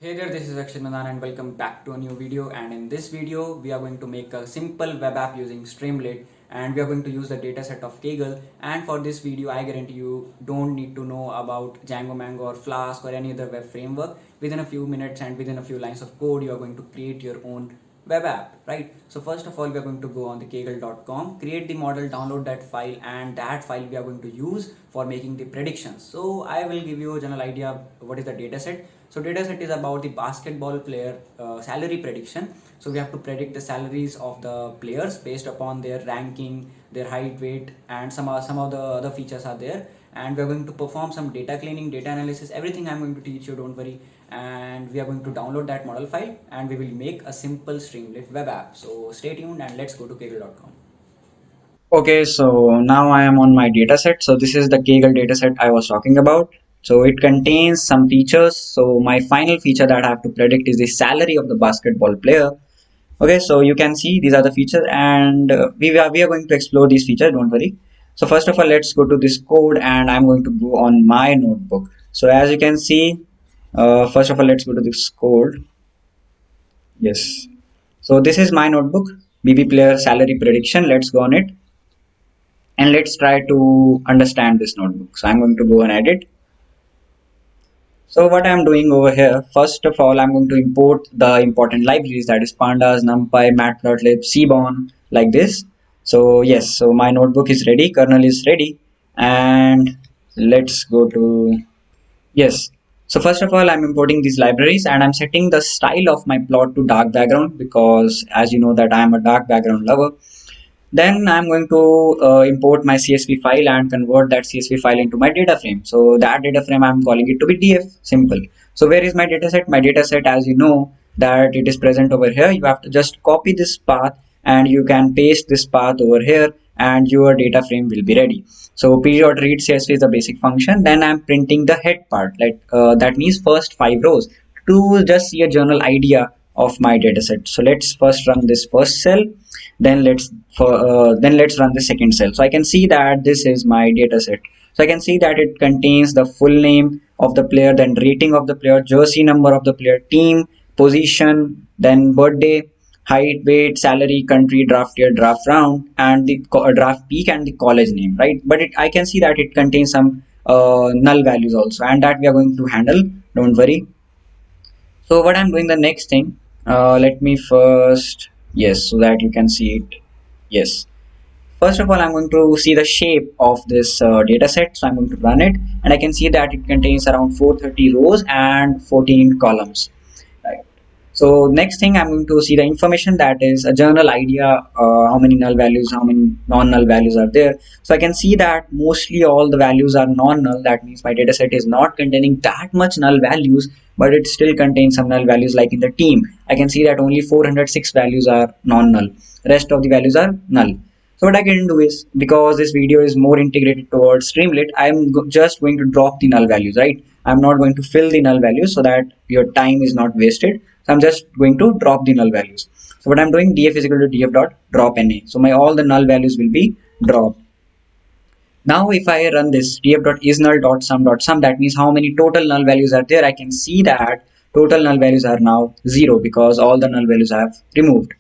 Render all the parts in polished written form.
Hey there, this is Akshay Madan and welcome back to a new video. And in this video, we are going to make a simple web app using Streamlit, and we are going to use the dataset of Kaggle. And for this video, I guarantee you don't need to know about Django Mango or Flask or any other web framework. Within a few minutes and within a few lines of code, you are going to create your own web app, right? So first of all, we are going to go on the kaggle.com, create the model, download that file, and that file we are going to use for making the predictions. So I will give you a general idea what is the dataset. So dataset is about the basketball player salary prediction. So we have to predict the salaries of the players based upon their ranking, their height, weight, and some of the other features are there. And we are going to perform some data cleaning, data analysis, everything I'm going to teach you, don't worry. And we are going to download that model file and we will make a simple Streamlit web app. So stay tuned and let's go to kaggle.com. Okay, so now I am on my dataset. So this is the Kaggle dataset I was talking about. So it contains some features. So my final feature that I have to predict is the salary of the basketball player. Okay, so you can see these are the features, and we are going to explore these features. Don't worry. So first of all, let's go to this code, and I'm going to go on my notebook. So as you can see, first of all, let's go to this code. Yes. So this is my notebook, BB player salary prediction. Let's go on it and let's try to understand this notebook. So I'm going to go and edit. So what I'm doing over here, first of all, I'm going to import the important libraries, that is pandas, numpy, matplotlib, seaborn, like this. So yes, so my notebook is ready, kernel is ready, and let's go to, yes. So first of all, I'm importing these libraries and I'm setting the style of my plot to dark background because as you know that I am a dark background lover. Then I'm going to import my CSV file and convert that CSV file into my data frame. So that data frame I'm calling it to be DF, simple. So where is my dataset? My dataset, as you know that it is present over here. You have to just copy this path and you can paste this path over here and your data frame will be ready. So period.read CSV is the basic function. Then I'm printing the head part, like that means first 5 rows to just see a general idea of my dataset. So let's first run this first cell, then let's run the second cell. So I can see that this is my data set. So I can see that it contains the full name of the player, then rating of the player, jersey number of the player, team, position, then birthday, height, weight, salary, country, draft year, draft round, and the draft peak and the college name, right? But I can see that it contains some null values also, and that we are going to handle, don't worry. So what I'm doing the next thing, let me first, yes, so that you can see it. Yes. First of all, I'm going to see the shape of this data set. So I'm going to run it and I can see that it contains around 430 rows and 14 columns. Right. So next thing I'm going to see the information, that is a general idea, how many null values, how many non-null values are there. So I can see that mostly all the values are non-null. That means my data set is not containing that much null values, but it still contains some null values. Like in the team, I can see that only 406 values are non-null. Rest of the values are null. So what I can do is, because this video is more integrated towards Streamlit, I'm just going to drop the null values, right? I'm not going to fill the null values so that your time is not wasted. So I'm just going to drop the null values. So what I'm doing, df is equal to df dot drop na. So my all the null values will be dropped. Now if I run this df dot is null dot sum, that means how many total null values are there. I can see that total null values are now 0 because all the null values I have removed.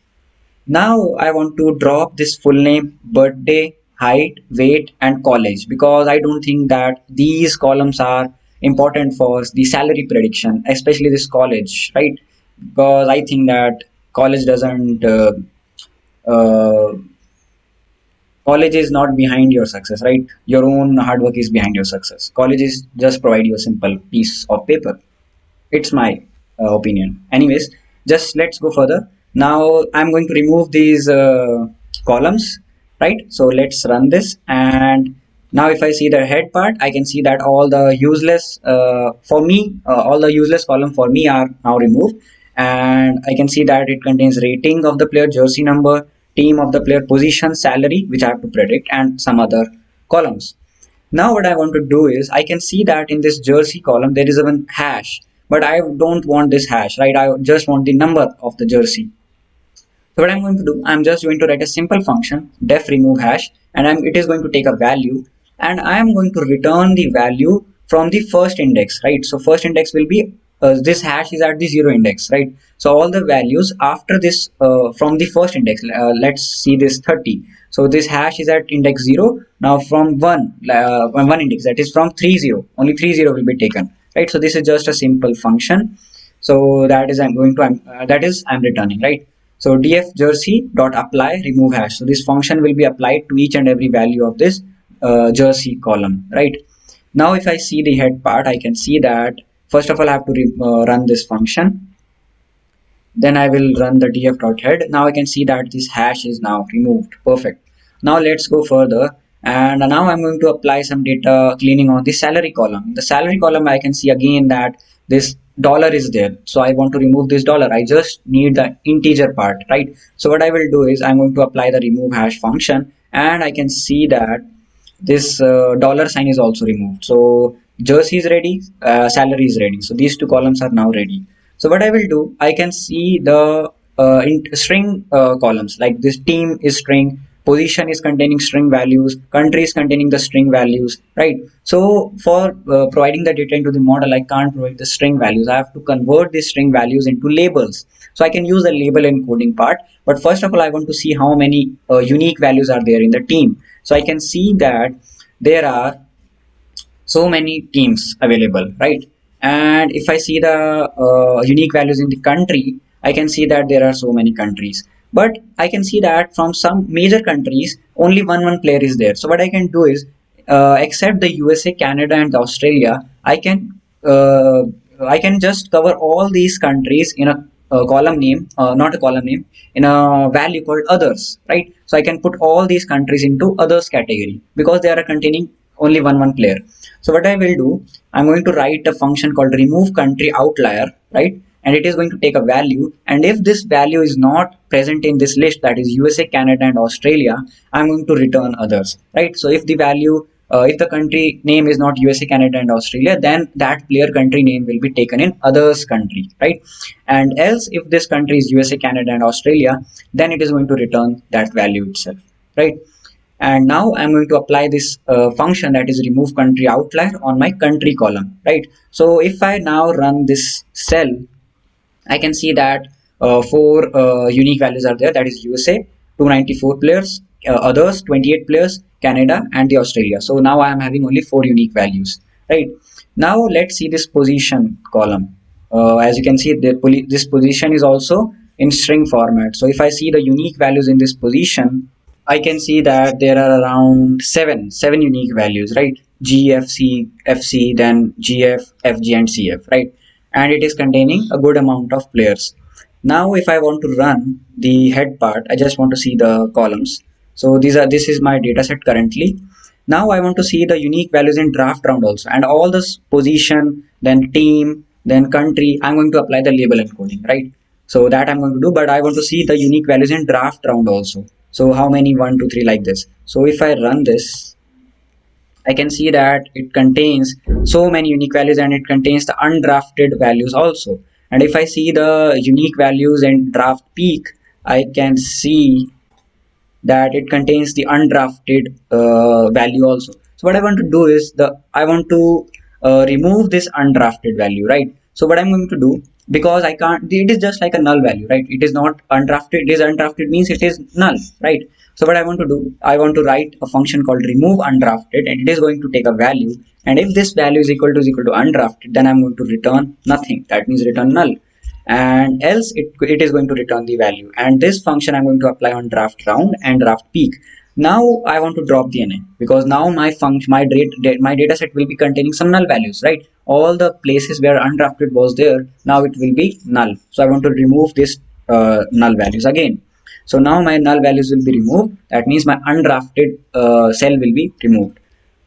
Now I want to drop this full name, birthday, height, weight, and college, because I don't think that these columns are important for the salary prediction, especially this college, right? Because I think that college doesn't uh, college is not behind your success, right? Your own hard work is behind your success. College is just provide you a simple piece of paper. It's my opinion. Anyways, just let's go further. Now I'm going to remove these columns, right? So let's run this, and now if I see the head part, I can see that all the useless for me all the useless column for me are now removed, and I can see that it contains rating of the player, jersey number, team of the player, position, salary, which I have to predict, and some other columns. Now what I want to do is, I can see that in this jersey column there is a one hash, but I don't want this hash, right? I just want the number of the jersey. So what I'm going to do, I'm just going to write a simple function, def remove hash, and it is going to take a value, and I am going to return the value from the first index, right? So first index will be this hash is at the zero index, right? So all the values after this from the first index, let's see this 30. So this hash is at index 0. Now from one index, that is from 30, only 30 will be taken, right? So this is just a simple function. So that is I'm returning, right? So df jersey dot apply remove hash. So this function will be applied to each and every value of this jersey column, right? Now if I see the head part, I can see that first of all I have to run this function. Then I will run the df.head. Now I can see that this hash is now removed. Perfect. Now let's go further. And now I'm going to apply some data cleaning on the salary column. In the salary column, I can see again that this dollar is there. So I want to remove this dollar. I just need the integer part, right? So what I will do is I'm going to apply the remove hash function, and I can see that this dollar sign is also removed. So jersey is ready, salary is ready. So these two columns are now ready. So what I will do, I can see the string columns, like this team is string, position is containing string values, country is containing the string values, right? So for providing the data into the model, I can't provide the string values. I have to convert the string values into labels. So I can use the label encoding part. But first of all, I want to see how many unique values are there in the team. So I can see that there are so many teams available, right? And if I see the unique values in the country, I can see that there are so many countries. But I can see that from some major countries only one player is there. So what I can do is, except the USA, Canada and Australia, uh, I can just cover all these countries in a column name, not a column name, in a value called others, right? So I can put all these countries into others category because they are containing only one player. So what I will do, I'm going to write a function called remove country outlier, right? And it is going to take a value. And if this value is not present in this list, that is USA, Canada, and Australia, I'm going to return others, right? So if the value, if the country name is not USA, Canada, and Australia, then that player country name will be taken in others country, right? And else, if this country is USA, Canada, and Australia, then it is going to return that value itself, right? And now I'm going to apply this function, that is remove country outlier, on my country column, right? So if I now run this cell, I can see that four unique values are there, that is USA 294 players, others 28 players, Canada and the Australia. So now I am having only four unique values, right? Now let's see this position column. As you can see, this position is also in string format. So if I see the unique values in this position, I can see that there are around seven unique values, right? G, F, C, FC, then GF, FG, and CF, right? And it is containing a good amount of players. Now, if I want to run the head part, I just want to see the columns. So this is my data set currently. Now I want to see the unique values in draft round also, and all this position, then team, then country. I'm going to apply the label encoding, right? So that I'm going to do, but I want to see the unique values in draft round also. So how many, 1 2 3, like this. So if I run this, I can see that it contains so many unique values, and it contains the undrafted values also. And if I see the unique values in draft peak, I can see that it contains the undrafted value also. So what I want to do is, I want to remove this undrafted value, right? So what I'm going to do, because I can't, it is just like a null value, right? It is not undrafted. It is undrafted means it is null, right? So what I want to do, I want to write a function called remove undrafted, and it is going to take a value, and if this value is equal to undrafted, then I'm going to return nothing, that means return null. And else it is going to return the value. And this function I'm going to apply on draft round and draft peak. Now I want to drop the NA, because now my function, my data set will be containing some null values, right? All the places where undrafted was there, now it will be null. So I want to remove this null values again. So now my null values will be removed. That means my undrafted cell will be removed.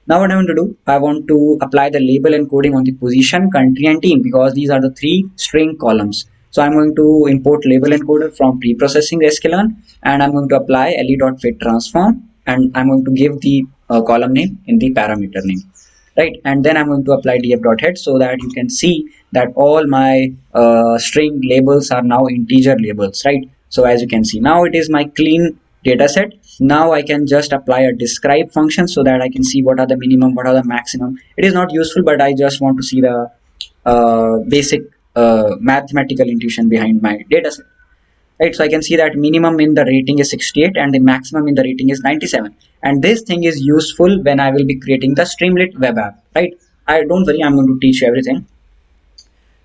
Now what I want to do, I want to apply the label encoding on the position, country and team, because these are the three string columns. So I'm going to import label encoder from pre-processing sklearn, and I'm going to apply le.fit transform, and I'm going to give the column name in the parameter name, right? And then I'm going to apply df.head, so that you can see that all my string labels are now integer labels, right? So as you can see, now it is my clean data set. Now I can just apply a describe function, so that I can see what are the minimum, what are the maximum. It is not useful, but I just want to see the basic mathematical intuition behind my data set, right? So I can see that minimum in the rating is 68 and the maximum in the rating is 97. And this thing is useful when I will be creating the Streamlit web app, right? I don't worry, I'm going to teach you everything.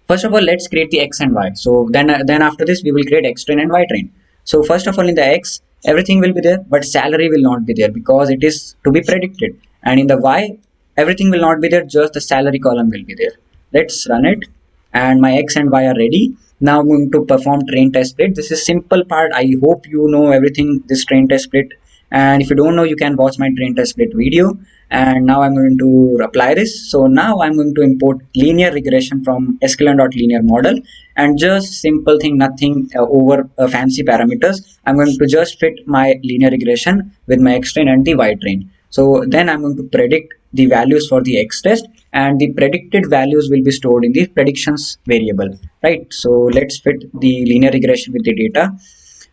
First of all, let's create the x and y. So then after this, we will create x train and y train. So first of all, in the x, everything will be there, but salary will not be there because it is to be predicted. And in the y, everything will not be there, just the salary column will be there. Let's run it. And my x and y are ready. Now I'm going to perform train test split. This is simple part. I hope you know everything, this train test split. And if you don't know, you can watch my train test split video. And now I'm going to apply this. So now I'm going to import linear regression from sklearn.linear model, and just simple thing, nothing over fancy parameters. I'm going to just fit my linear regression with my x train and the y train. So then I'm going to predict the values for the x test, and the predicted values will be stored in the predictions variable, right? So let's fit the linear regression with the data.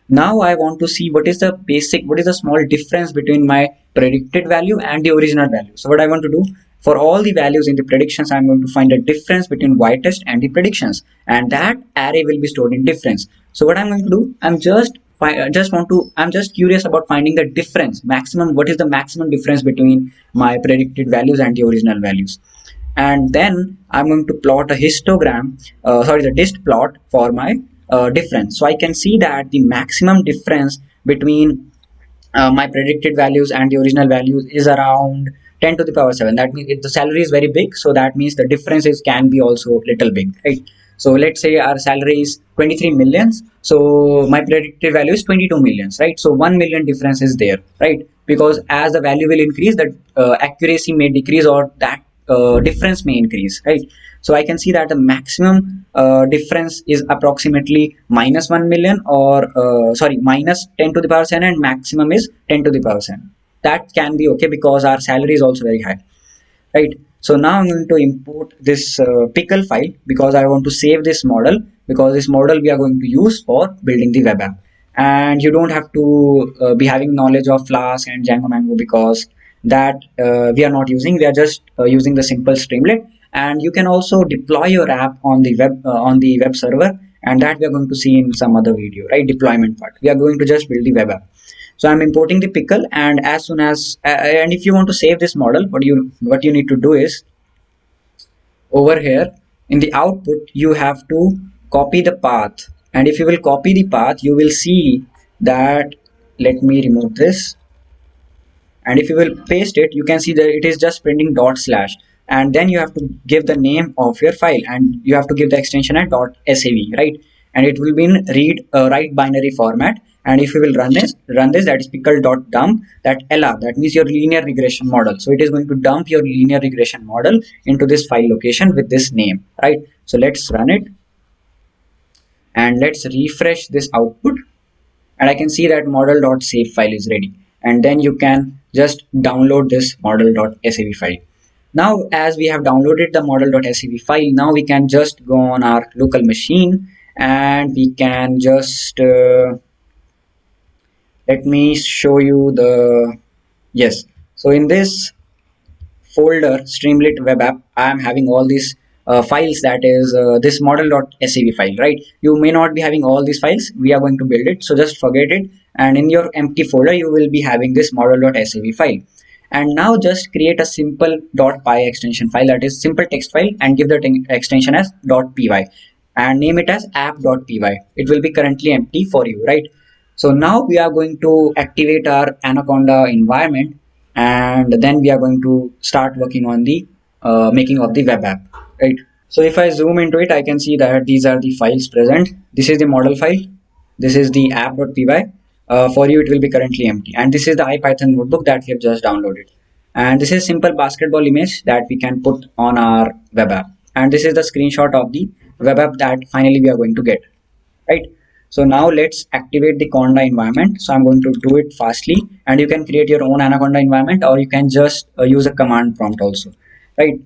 Now I want to see what is the small difference between my predicted value and the original value. So what I want to do, for all the values in the predictions, I'm going to find a difference between y test and the predictions, and that array will be stored in difference. So what I'm going to do, I'm just curious about finding the difference maximum. What is the maximum difference between my predicted values and the original values? And then I'm going to plot a histogram, the dist plot for my difference. So I can see that the maximum difference between my predicted values and the original values is around 10 to the power 7. That means if the salary is very big, so that means the differences can be also little big, right? So let's say our salary is 23 millions, so my predicted value is 22 millions, right? So 1 million difference is there, right? Because as the value will increase, the accuracy may decrease, or that difference may increase, right? So I can see that the maximum difference is approximately minus 1 million, or minus 10 to the power 7, and maximum is 10 to the power 7. That can be okay because our salary is also very high, right? So now I'm going to import this pickle file because I want to save this model, because this model we are going to use for building the web app. And you don't have to be having knowledge of Flask and Django Mango, because that we are not using. We are just using the simple Streamlit. And you can also deploy your app on the web server, and that we are going to see in some other video, right? Deployment part, we are going to just build the web app. So I'm importing the pickle, and as soon as and if you want to save this model, what you need to do is, over here in the output you have to copy the path. And if you will copy the path, you will see that, let me remove this, and if you will paste it, you can see that it is just printing dot slash. And then you have to give the name of your file, and you have to give the extension at .sav, right? And it will be in write binary format. And if you will run this, that is pickle.dump that LR, that means your linear regression model. So it is going to dump your linear regression model into this file location with this name, right? So let's run it, and let's refresh this output, and I can see that model.sav file is ready. And then you can just download this model.sav file. Now, as we have downloaded the model.sav file, now we can just go on our local machine, and we can just let me show you the, yes. So in this folder Streamlit web app, I am having all these files, that is this model.sav file, right? You may not be having all these files, we are going to build it, so just forget it. And in your empty folder you will be having this model.sav file. And now just create a simple .py extension file, that is simple text file, and give the extension as .py, and name it as app.py. It will be currently empty for you, right? So now we are going to activate our Anaconda environment, and then we are going to start working on the making of the web app, right? So if I zoom into it, I can see that these are the files present. This is the model file, this is the app.py. For you it will be currently empty, and this is the IPython notebook that we have just downloaded. And this is simple basketball image that we can put on our web app, and this is the screenshot of the web app that finally we are going to get, right? So now let's activate the Conda environment. So I'm going to do it fastly, and you can create your own Anaconda environment, or you can just use a command prompt also, right?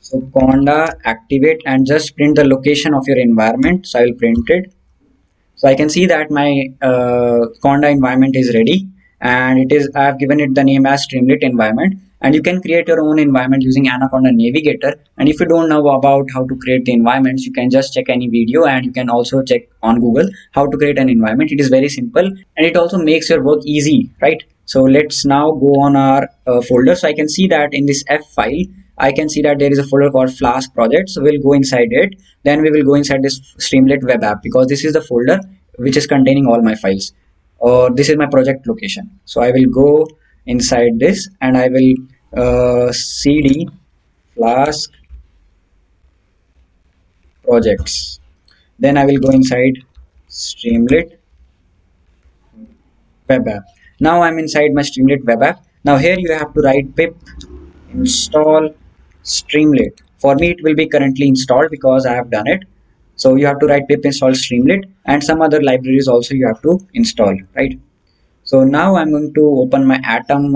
So conda activate and just print the location of your environment. So I will print it. So I can see that my conda environment is ready, and it is, I have given it the name as Streamlit environment. And you can create your own environment using Anaconda Navigator. And if you don't know about how to create the environments, you can just check any video, and you can also check on Google how to create an environment. It is very simple, and it also makes your work easy, right? So let's now go on our folder. So I can see that in this F file, I can see that there is a folder called Flask project. So we'll go inside it. Then we will go inside this Streamlit web app, because this is the folder which is containing all my files. Or this is my project location. So I will go inside this, and I will cd Flask projects. Then I will go inside Streamlit web app. Now I'm inside my Streamlit web app. Now here you have to write pip install Streamlit. For me, it will be currently installed because I have done it. So you have to write pip install Streamlit, and some other libraries also you have to install, right? So now I'm going to open my Atom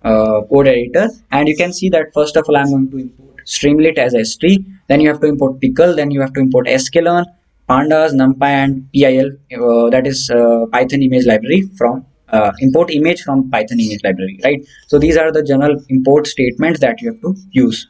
code editor, and you can see that first of all I'm going to import Streamlit as S3. Then you have to import pickle. Then you have to import sklearn, pandas, numpy, and pil. That is Python image library from import image from Python image library, right? So these are the general import statements that you have to use.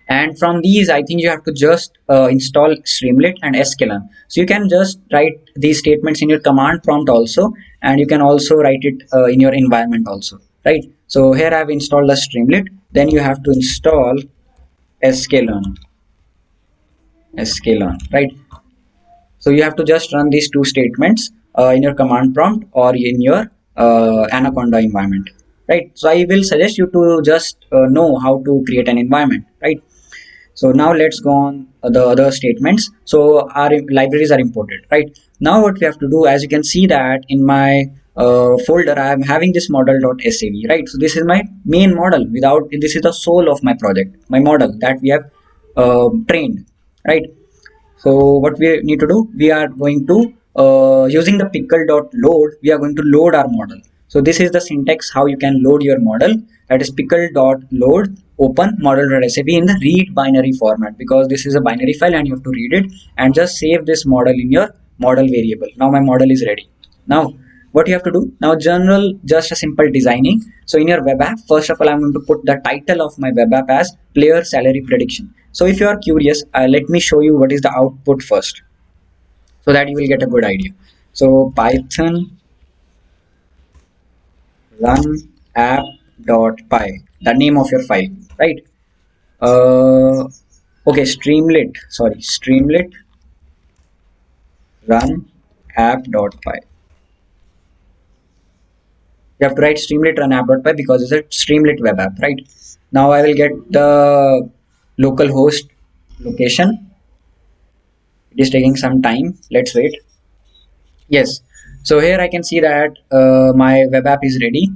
And from these, I think you have to just install Streamlit and sklearn. So you can just write these statements in your command prompt also, and you can also write it in your environment also, right? So here I have installed the Streamlit. Then you have to install sklearn, right? So you have to just run these two statements in your command prompt or in your Anaconda environment, right? So I will suggest you to just know how to create an environment, right? So now let's go on the other statements. So our libraries are imported, right? Now what we have to do, as you can see that in my folder, I am having this model.sav, right? So this is my main model. Without this is the soul of my project, my model that we have trained, right? So what we need to do, we are going to using the pickle.load, we are going to load our model. So this is the syntax how you can load your model. That is pickle.load open model.sav in the read binary format, because this is a binary file and you have to read it, and just save this model in your model variable. Now my model is ready. Now what you have to do now, general, just a simple designing. So in your web app, first of all I'm going to put the title of my web app as player salary prediction. So if you are curious, let me show you what is the output first, so that you will get a good idea. So Python run app.py, the name of your file, right? Okay, Streamlit run app.py. You have to write Streamlit run app.py because it's a Streamlit web app, right? Now I will get the local host location. It is taking some time. Let's wait. Yes. So here I can see that my web app is ready.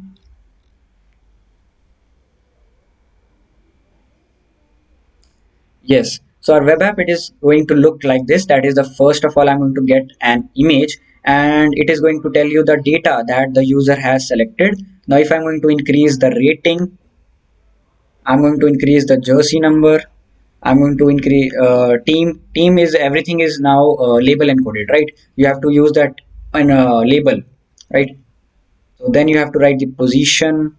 Yes. So our web app, it is going to look like this. That is the first of all I'm going to get an image, and it is going to tell you the data that the user has selected. Now if I'm going to increase the rating, I'm going to increase the jersey number. I'm going to increase team. Team is everything is now label encoded, right? You have to use that in a label, right? So then you have to write the position,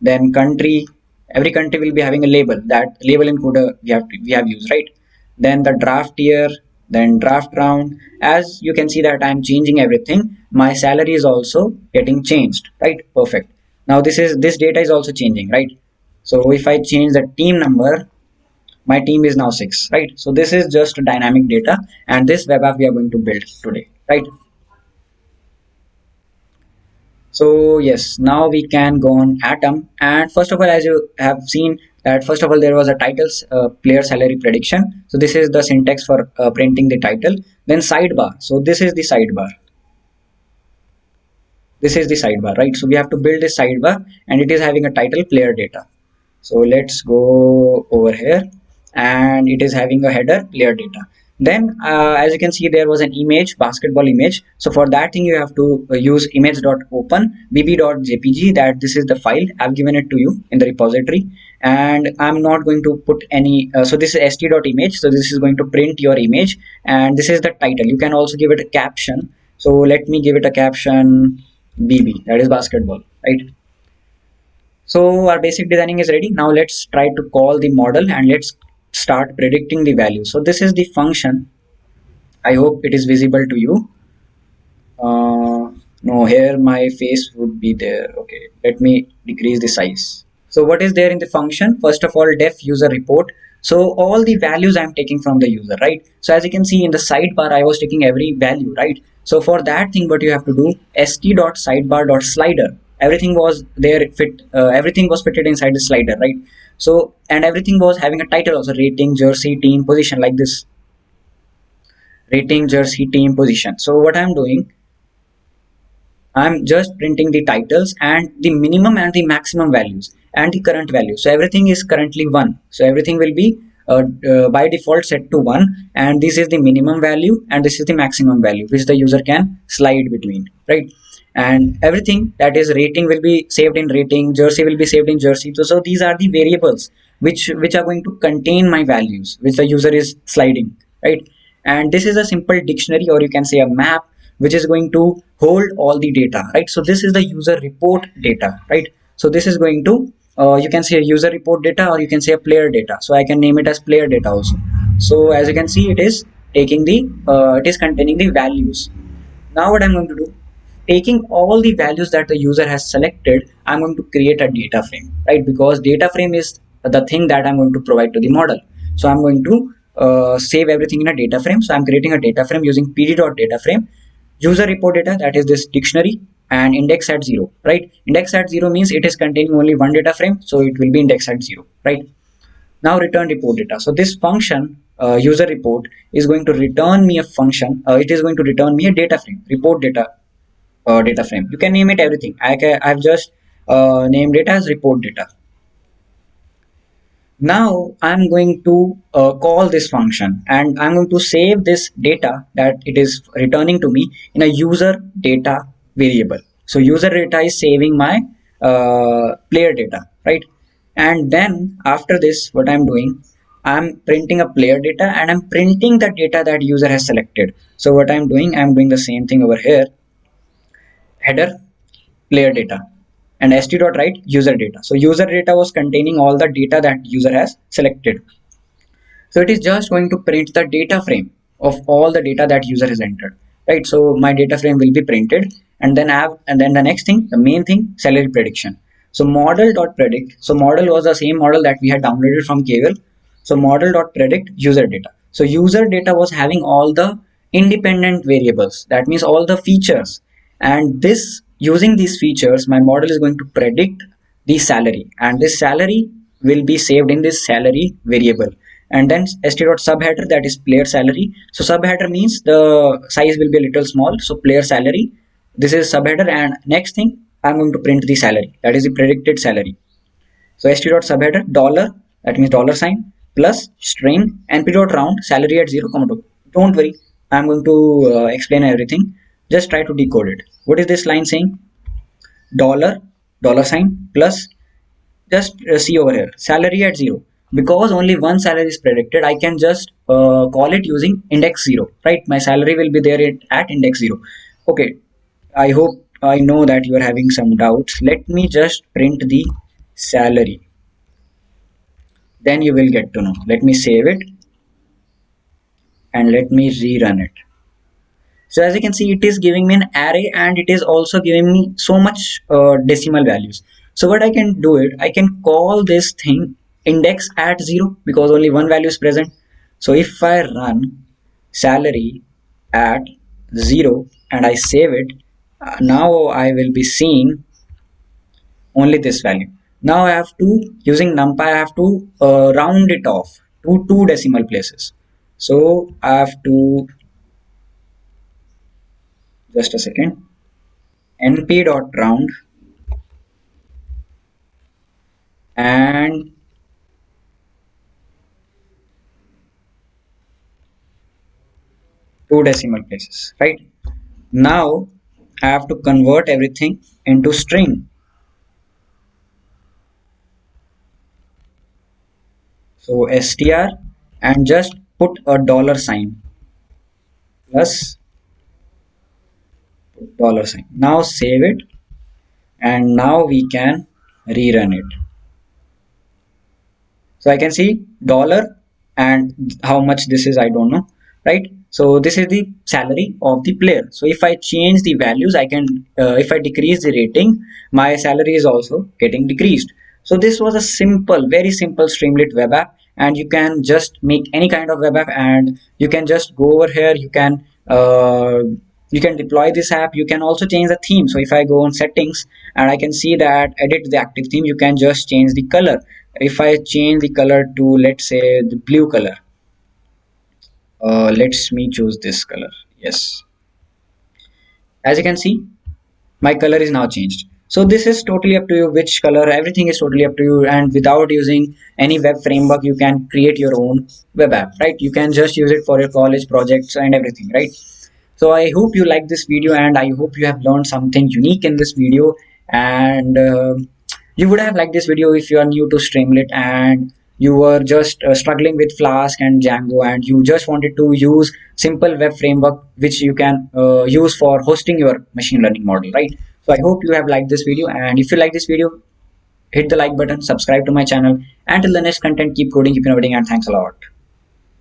then country. Every country will be having a label. That label encoder we have used, right? Then the draft year, then draft round. As you can see that I'm changing everything. My salary is also getting changed, right? Perfect. Now this data is also changing, right? So if I change the team number, my team is now 6, right? So this is just dynamic data, and this web app we are going to build today, right? So yes, now we can go on Atom. And first of all, as you have seen that first of all there was a titles player salary prediction. So this is the syntax for printing the title. Then sidebar. So this is the sidebar. This is the sidebar, right? So we have to build this sidebar, and it is having a title player data. So let's go over here, and it is having a header player data. Then as you can see, there was an image, basketball image. So for that thing, you have to use image.open bb.jpg. That this is the file. I've given it to you in the repository, and I'm not going to put any. So this is st.image. So this is going to print your image, and this is the title. You can also give it a caption. So let me give it a caption bb. That is basketball, right? So our basic designing is ready. Now let's try to call the model and let's start predicting the value. So this is the function. I hope it is visible to you. No, here my face would be there. Okay, let me decrease the size. So what is there in the function? First of all, def user report. So all the values I'm taking from the user, right? So as you can see in the sidebar, I was taking every value, right? So for that thing, what you have to do, st.sidebar.slider. Everything was there, everything was fitted inside the slider, right? So, and everything was having a title also, rating, jersey, team, position, like this, rating, jersey, team, position. So what I'm doing, I'm just printing the titles and the minimum and the maximum values and the current value. So everything is currently 1. So everything will be by default set to 1, and this is the minimum value and this is the maximum value which the user can slide between, right? And everything that is rating will be saved in rating, jersey will be saved in jersey. So these are the variables which are going to contain my values which the user is sliding, right? And this is a simple dictionary, or you can say a map, which is going to hold all the data, right? So this is the user report data, right? So this is going to you can say a user report data, or you can say a player data. So I can name it as player data also. So as you can see, it is taking the it is containing the values. Now what I'm going to do, taking all the values that the user has selected, I'm going to create a data frame, right? Because data frame is the thing that I'm going to provide to the model. So I'm going to save everything in a data frame. So I'm creating a data frame using pd.dataframe, user report data, that is this dictionary, and index at 0, right? Index at 0 means it is containing only one data frame, so it will be index at 0, right? Now return report data. So this function user report is going to return me a function. It is going to return me a data frame, report data data frame. You can name it everything. I've just named it as report data. Now I'm going to call this function, and I'm going to save this data that it is returning to me in a user data variable. So user data is saving my player data, right? And then after this, what I'm doing, I'm printing a player data and I'm printing the data that user has selected. So what I'm doing the same thing over here. Header, player data, and st.write user data. So user data was containing all the data that user has selected. So it is just going to print the data frame of all the data that user has entered, right? So my data frame will be printed, and then the next thing, the main thing, salary prediction. So model.predict. So model was the same model that we had downloaded from Kaggle. So model.predict user data. So user data was having all the independent variables. That means all the features, and this using these features, my model is going to predict the salary, and this salary will be saved in this salary variable. And then st.subheader, that is player salary. So subheader means the size will be a little small, so player salary, this is subheader. And next thing, I'm going to print the salary, that is the predicted salary. So st.subheader dollar, that means dollar sign, plus string np.round salary at 0, 2. Don't worry, I'm going to explain everything. Just try to decode it. What is this line saying? Dollar, dollar sign, plus, just see over here, salary at 0. Because only one salary is predicted, I can just call it using index 0, right? My salary will be there at index 0. Okay, I hope, I know that you are having some doubts. Let me just print the salary, then you will get to know. Let me save it and let me rerun it. So as you can see, it is giving me an array, and it is also giving me so much decimal values. So what I can do it, I can call this thing index at 0, because only one value is present. So if I run salary at 0 and I save it, now I will be seeing only this value. Now I have to, using numpy, I have to round it off to two decimal places. So I have to, just a second, np.round, and two decimal places, right? Now I have to convert everything into string. So str and just put a dollar sign plus dollar sign. Now save it, and now we can rerun it. So I can see dollar, and how much this is I don't know, right? So this is the salary of the player. So if I change the values, I can if I decrease the rating, my salary is also getting decreased. So this was a simple, very simple Streamlit web app, and you can just make any kind of web app, and you can just go over here, you can deploy this app. You can also change the theme. So if I go on settings and I can see that edit the active theme, you can just change the color. If I change the color to, let's say, the blue color, let's me choose this color. Yes, as you can see, my color is now changed. So this is totally up to you which color. Everything is totally up to you, and without using any web framework, you can create your own web app, right? You can just use it for your college projects and everything, right? So I hope you like this video, and I hope you have learned something unique in this video. And you would have liked this video if you are new to Streamlit and you were just struggling with Flask and Django, and you just wanted to use simple web framework which you can use for hosting your machine learning model, right? So I hope you have liked this video, and if you like this video, hit the like button, subscribe to my channel. Until the next content, keep coding, keep innovating, and thanks a lot.